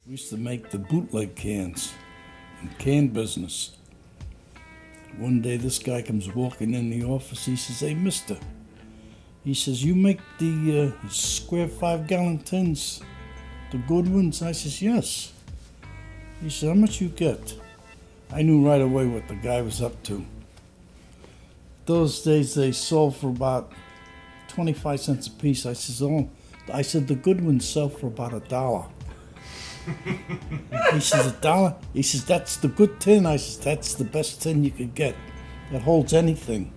We used to make the bootleg cans in can business. One day this guy comes walking in the office. He says, "Hey, mister," he says, "you make the square 5-gallon tins, the good ones?" I says, "Yes." He said, "How much you get?" I knew right away what the guy was up to. Those days they sold for about 25 cents a piece. I says, "Oh," I said, "the good ones sell for about $1. He says, $1? He says, "That's the good tin." I says, "That's the best tin you could get. That holds anything."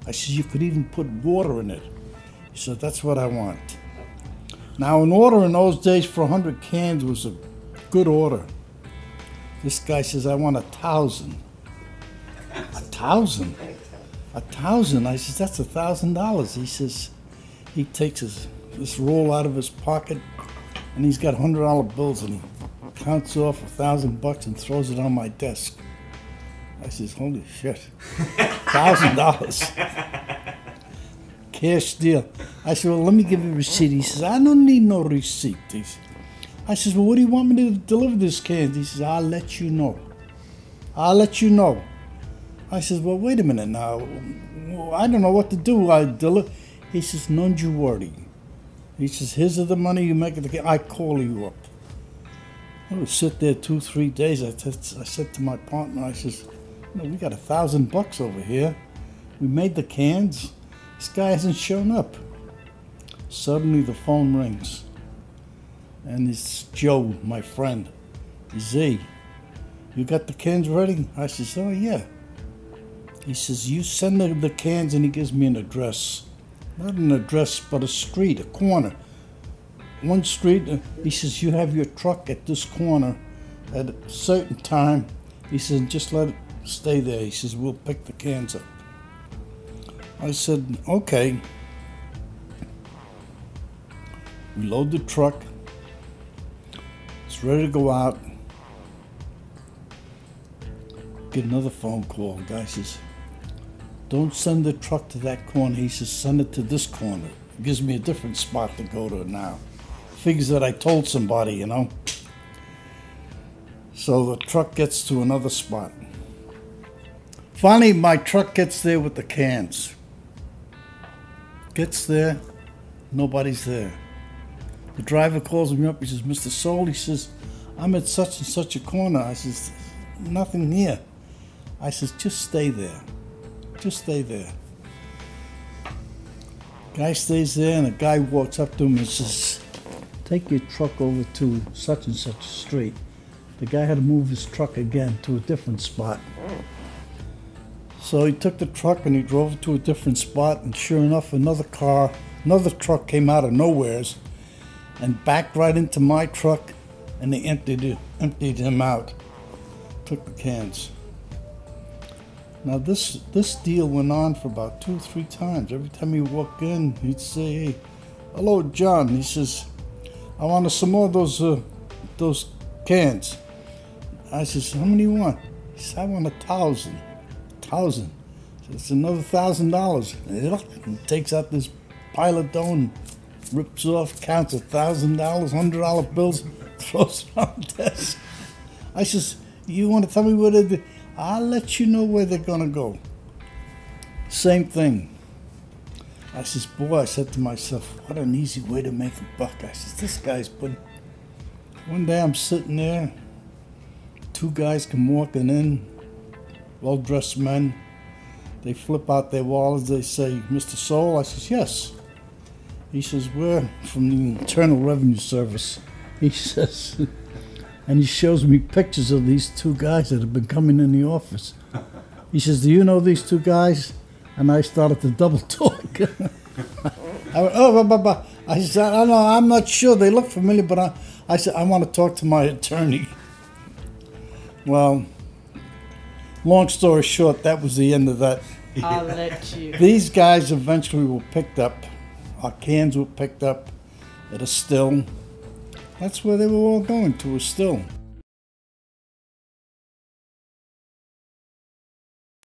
I says, "You could even put water in it." He said, "That's what I want." Now, an order in those days for 100 cans was a good order. This guy says, "I want 1,000. 1,000? 1,000? I says, "That's $1,000. He says, he takes this roll out of his pocket, and he's got $100 bills, and he counts off $1,000 and throws it on my desk. I says, "Holy shit, $1,000. Cash deal." I said, "Well, let me give you a receipt." He says, "I don't need no receipt." I says, "Well, what do you want me to deliver this can?" He says, "I'll let you know. I'll let you know." I says, "Well, wait a minute now. I don't know what to do. I deliver." He says, "None you worry." He says, "Here's the money you make at the can. I call you up." I would sit there 2-3 days. I said to my partner, I says, "We got $1,000 over here. We made the cans. This guy hasn't shown up." Suddenly the phone rings. And it's Joe, my friend. "Z, you got the cans ready?" I says, "Oh, yeah." He says, "You send the cans," and he gives me an address. Not an address, but a street, a corner. One street. He says, "You have your truck at this corner at a certain time." He says, "Just let it stay there." He says, "We'll pick the cans up." I said, "Okay." We load the truck. It's ready to go out. Get another phone call. The guy says, "Don't send the truck to that corner." He says, "Send it to this corner." He gives me a different spot to go to now. Figures that I told somebody, you know. So the truck gets to another spot. Finally, my truck gets there with the cans. Gets there, nobody's there. The driver calls me up. He says, "Mr. Soul," he says, "I'm at such and such a corner." I says, "Nothing here." I says, "Just stay there. Just stay there." Guy stays there, and a guy walks up to him and says, "Take your truck over to such and such a street." The guy had to move his truck again to a different spot. So he took the truck and he drove it to a different spot, and sure enough, another truck came out of nowheres and backed right into my truck, and they emptied him out. Took the cans. Now this deal went on for about 2 or 3 times. Every time he walked in, he'd say, "Hey, hello, John." He says, "I want some more of those cans." I says, "How many you want?" He says, "I want 1,000. 1,000. It's another $1,000. He takes out this pile of dough and rips off, counts $1,000, $100 bills, throws it on the desk. I says, "You want to tell me where they did?" "I'll let you know where they're going to go." Same thing. I says, "Boy," I said to myself, "what an easy way to make a buck." I says, "This guy's putting..." One day I'm sitting there. 2 guys come walking in, well-dressed men. They flip out their wallets. They say, "Mr. Soul?" I says, "Yes." He says, "We're from the Internal Revenue Service." He says, and he shows me pictures of these 2 guys that have been coming in the office. He says, "Do you know these 2 guys?" And I started to double talk. I went, "Oh, I said, I don't know, I'm not sure. They look familiar, but I said, I want to talk to my attorney." Well, long story short, that was the end of that. I'll let you. These guys eventually were picked up. Our cans were picked up at a still. That's where they were all going, to a still.